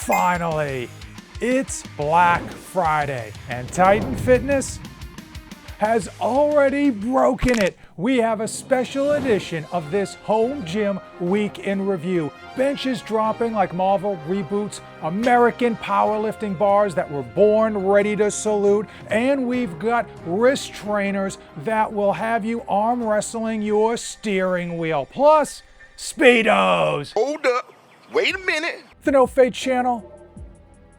Finally, it's Black Friday, and Titan Fitness has already broken it. We have a special edition of this home gym week in review. Benches dropping like Marvel reboots, American powerlifting bars that were born ready to salute, and we've got wrist trainers that will have you arm wrestling your steering wheel. Plus, Speedos. Hold up, wait a minute. The No Fate channel,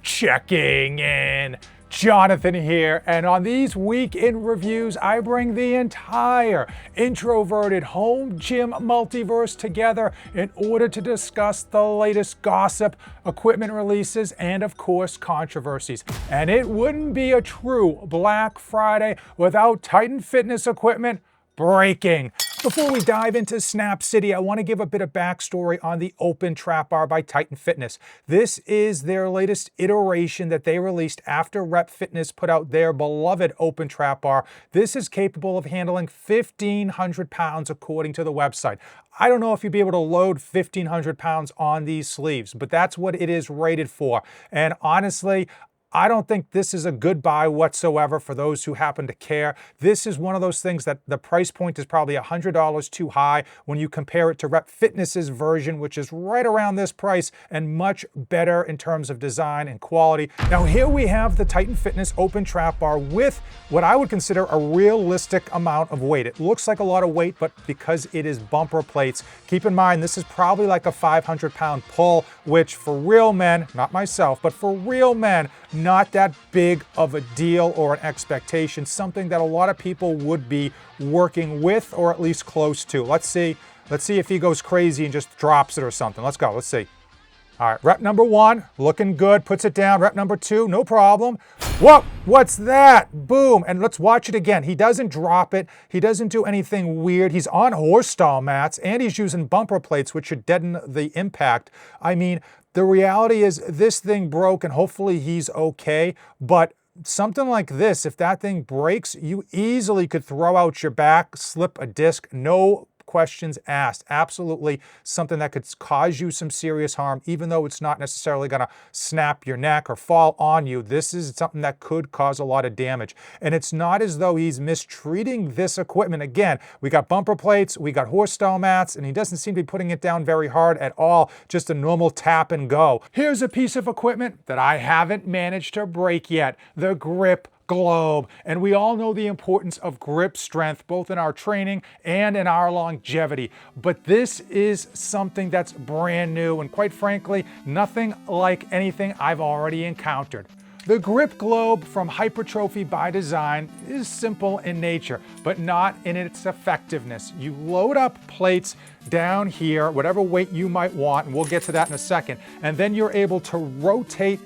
checking in. Jonathan here, and on these week in reviews, I bring the entire introverted home gym multiverse together in order to discuss the latest gossip, equipment releases, and of course, controversies. And it wouldn't be a true Black Friday without Titan Fitness equipment breaking. Before we dive into Snap City, I want to give a bit of backstory on the Open Trap Bar by Titan Fitness. This is their latest iteration that they released after Rep Fitness put out their beloved Open Trap Bar. This is capable of handling 1,500 pounds according to the website. I don't know if you'd be able to load 1,500 pounds on these sleeves, but that's what it is rated for. And honestly, I don't think this is a good buy whatsoever for those who happen to care. This is one of those things that the price point is probably $100 too high when you compare it to Rep Fitness's version, which is right around this price and much better in terms of design and quality. Now here we have the Titan Fitness Open Trap Bar with what I would consider a realistic amount of weight. It looks like a lot of weight, but because it is bumper plates, keep in mind this is probably like a 500-pound pull, which for real men, not myself, but for real men, not that big of a deal or an expectation, something that a lot of people would be working with or at least close to. Let's see if he goes crazy and just drops it or something. Let's go, let's see. All right, rep number 1, looking good, puts it down. Rep number 2, no problem. Whoa, what's that? Boom, and let's watch it again. He doesn't drop it. He doesn't do anything weird. He's on horse stall mats and he's using bumper plates, which should deaden the impact. I mean, the reality is this thing broke and hopefully he's okay, but something like this, if that thing breaks, you easily could throw out your back, slip a disc, no questions asked. Absolutely something that could cause you some serious harm, even though it's not necessarily going to snap your neck or fall on you. This is something that could cause a lot of damage. And it's not as though he's mistreating this equipment. Again, we got bumper plates, we got horse stall mats, and he doesn't seem to be putting it down very hard at all. Just a normal tap and go. Here's a piece of equipment that I haven't managed to break yet, the grip globe. And we all know the importance of grip strength, both in our training and in our longevity. But this is something that's brand new and quite frankly, nothing like anything I've already encountered. The grip globe from Hypertrophy by Design is simple in nature, but not in its effectiveness. You load up plates down here, whatever weight you might want, and we'll get to that in a second, and then you're able to rotate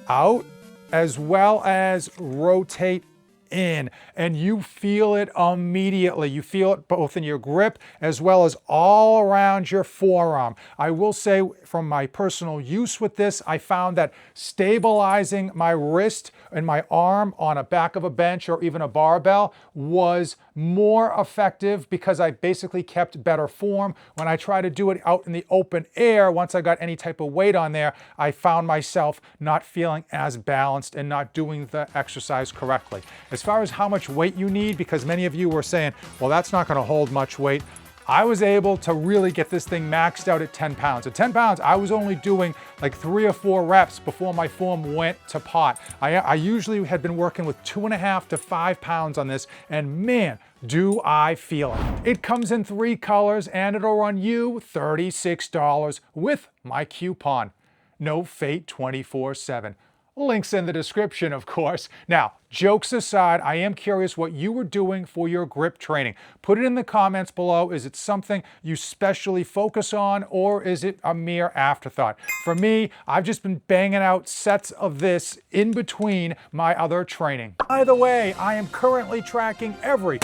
out as well as rotate in, and you feel it immediately. You feel it both in your grip as well as all around your forearm. I will say from my personal use with this, I found that stabilizing my wrist and my arm on a back of a bench or even a barbell was more effective because I basically kept better form. When I try to do it out in the open air, once I got any type of weight on there, I found myself not feeling as balanced and not doing the exercise correctly. As far as how much weight you need, because many of you were saying, well, that's not going to hold much weight, I was able to really get this thing maxed out at 10 pounds. At 10 pounds, I was only doing like 3 or 4 reps before my form went to pot. I usually had been working with 2.5 to 5 pounds on this, and man, do I feel it. It comes in 3 colors, and it'll run you $36 with my coupon. No Fate 24/7. Links in the description, of course. Now, jokes aside, I am curious what you were doing for your grip training. Put it in the comments below. Is it something you specially focus on, or is it a mere afterthought? For me, I've just been banging out sets of this in between my other training. By the way, I am currently tracking every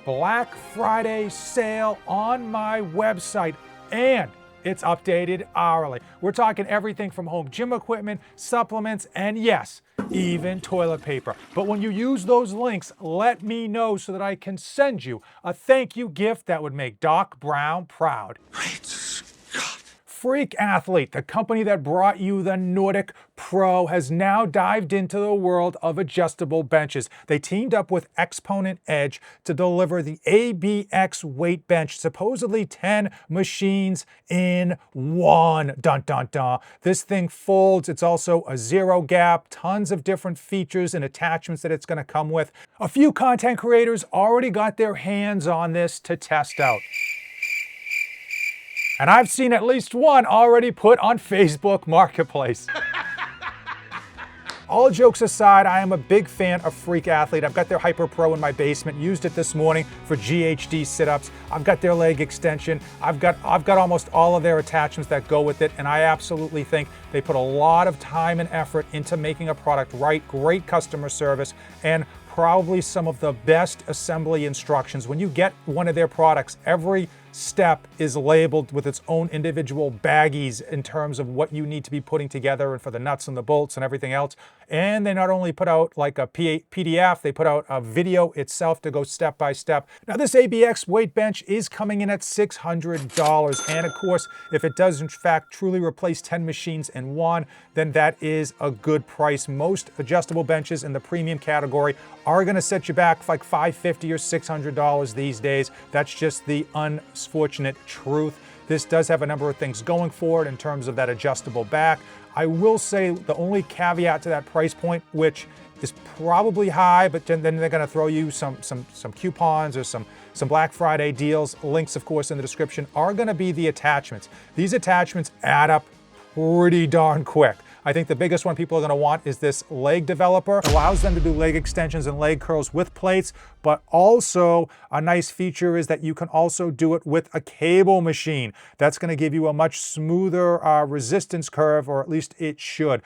Black Friday sale on my website, and it's updated hourly. We're talking everything from home gym equipment, supplements, and yes, even toilet paper. But when you use those links, let me know so that I can send you a thank you gift that would make Doc Brown proud. Great Scott. Freak Athlete, the company that brought you the Nordic Pro, has now dived into the world of adjustable benches. They teamed up with Exponent Edge to deliver the ABX weight bench, supposedly 10 machines in one. Dun dun dun. This thing folds. It's also a zero gap, tons of different features and attachments that it's going to come with. A few content creators already got their hands on this to test out. And I've seen at least one already put on Facebook Marketplace. All jokes aside, I am a big fan of Freak Athlete. I've got their Hyper Pro in my basement, used it this morning for GHD sit-ups. I've got their leg extension. I've got almost all of their attachments that go with it, and I absolutely think they put a lot of time and effort into making a product right, great customer service, and probably some of the best assembly instructions. When you get one of their products, every step is labeled with its own individual baggies in terms of what you need to be putting together and for the nuts and the bolts and everything else. And they not only put out like a PDF, they put out a video itself to go step by step. Now this ABX weight bench is coming in at $600. And of course, if it does in fact truly replace 10 machines in one, then that is a good price. Most adjustable benches in the premium category are gonna set you back like $550 or $600 these days. That's just the unfortunate truth. This does have a number of things going for it in terms of that adjustable back. I will say the only caveat to that price point, which is probably high, but then they're gonna throw you some coupons or some Black Friday deals. Links, of course, in the description, are gonna be the attachments. These attachments add up pretty darn quick. I think the biggest one people are gonna want is this leg developer. It allows them to do leg extensions and leg curls with plates, but also a nice feature is that you can also do it with a cable machine. That's gonna give you a much smoother resistance curve, or at least it should.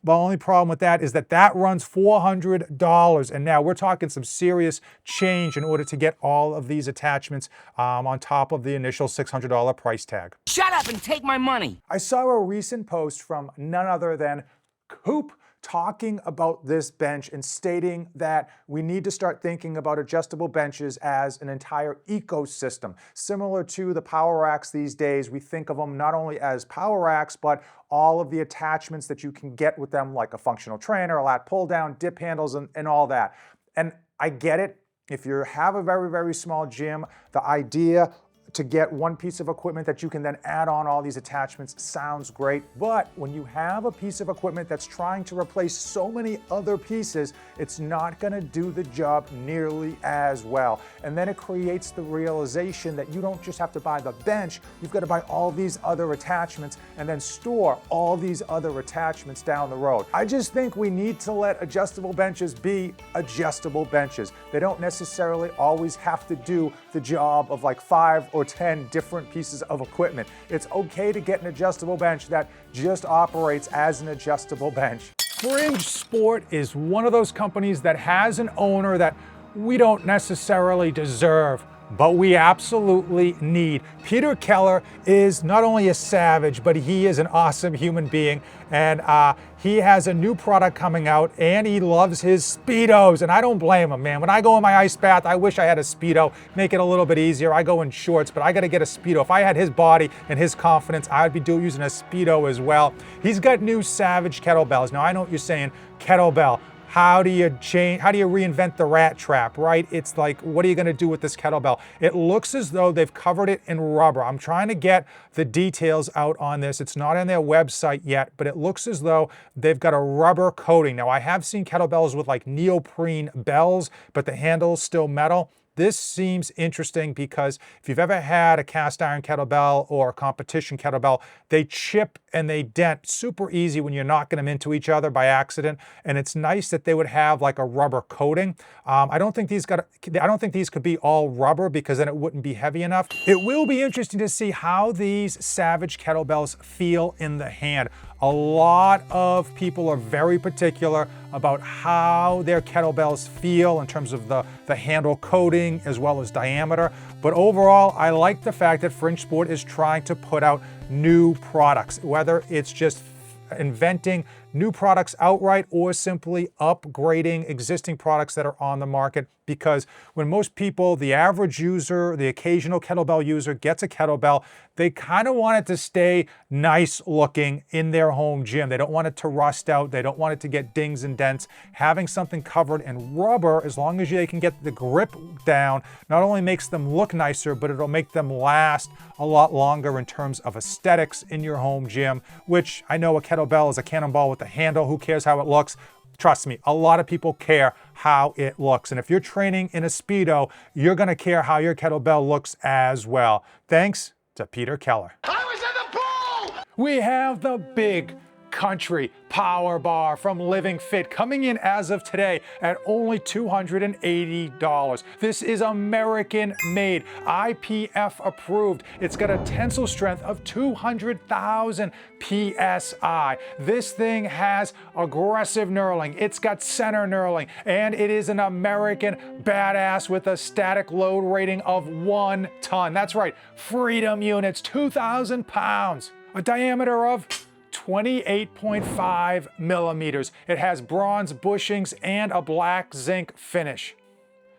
The only problem with that is that that runs $400, and now we're talking some serious change in order to get all of these attachments on top of the initial $600 price tag. Shut up and take my money. I saw a recent post from none other than Coop talking about this bench and stating that we need to start thinking about adjustable benches as an entire ecosystem. Similar to the power racks these days, we think of them not only as power racks, but all of the attachments that you can get with them, like a functional trainer, a lat pull down, dip handles, and all that. And I get it. If you have a very, very small gym, the idea to get one piece of equipment that you can then add on all these attachments sounds great, but when you have a piece of equipment that's trying to replace so many other pieces, it's not gonna do the job nearly as well. And then it creates the realization that you don't just have to buy the bench, you've got to buy all these other attachments and then store all these other attachments down the road. I just think we need to let adjustable benches be adjustable benches. They don't necessarily always have to do the job of like 5 or 10 different pieces of equipment. It's okay to get an adjustable bench that just operates as an adjustable bench. Fringe Sport is one of those companies that has an owner that we don't necessarily deserve, but we absolutely need. Peter Keller is not only a savage, but he is an awesome human being, and he has a new product coming out, and he loves his Speedos, and I don't blame him, man. When I go in my ice bath, I wish I had a Speedo, make it a little bit easier. I go in shorts, but I gotta get a Speedo. If I had his body and his confidence, I'd be using a Speedo as well. He's got new Savage kettlebells. Now, I know what you're saying, kettlebell. How do you reinvent the rat trap, right? It's like, what are you gonna do with this kettlebell? It looks as though they've covered it in rubber. I'm trying to get the details out on this. It's not on their website yet, but it looks as though they've got a rubber coating. Now, I have seen kettlebells with like neoprene bells, but the handle's still metal. This seems interesting because if you've ever had a cast iron kettlebell or a competition kettlebell, they chip and they dent super easy when you're knocking them into each other by accident. And it's nice that they would have like a rubber coating. I don't think these could be all rubber because then it wouldn't be heavy enough. It will be interesting to see how these Savage kettlebells feel in the hand. A lot of people are very particular about how their kettlebells feel in terms of the handle coating as well as diameter. But overall, I like the fact that Fringe Sport is trying to put out new products, whether it's just inventing new products outright or simply upgrading existing products that are on the market. because when most people, the average user, the occasional kettlebell user gets a kettlebell, they kind of want it to stay nice looking in their home gym. They don't want it to rust out. They don't want it to get dings and dents. Having something covered in rubber, as long as they can get the grip down, not only makes them look nicer, but it'll make them last a lot longer in terms of aesthetics in your home gym, which I know a kettlebell is a cannonball with a handle. Who cares how it looks? Trust me, a lot of people care how it looks. And if you're training in a Speedo, you're gonna care how your kettlebell looks as well. Thanks to Peter Keller. I was in the pool! We have the big country power bar from Living Fit coming in as of today at only $280. This is American made, IPF approved. It's got a tensile strength of 200,000 PSI. This thing has aggressive knurling. It's got center knurling, and it is an American badass with a static load rating of 1 ton. That's right, freedom units, 2,000 pounds, a diameter of 28.5 millimeters. It has bronze bushings and a black zinc finish.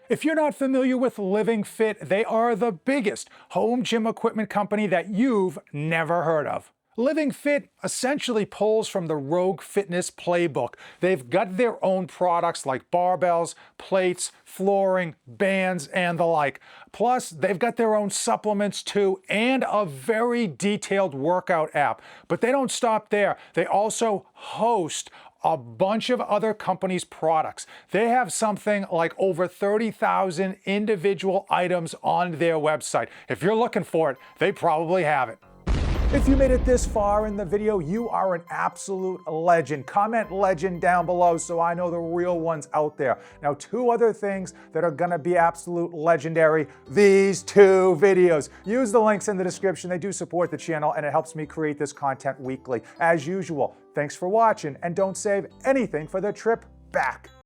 If you're not familiar with Living Fit, they are the biggest home gym equipment company that you've never heard of. Living Fit essentially pulls from the Rogue Fitness playbook. They've got their own products like barbells, plates, flooring, bands, and the like. Plus, they've got their own supplements too, and a very detailed workout app. But they don't stop there. They also host a bunch of other companies' products. They have something like over 30,000 individual items on their website. If you're looking for it, they probably have it. If you made it this far in the video, you are an absolute legend. Comment legend down below so I know the real ones out there. Now, 2 other things that are gonna be absolute legendary, these 2 videos. Use the links in the description. They do support the channel and it helps me create this content weekly. As usual, thanks for watching and don't save anything for the trip back.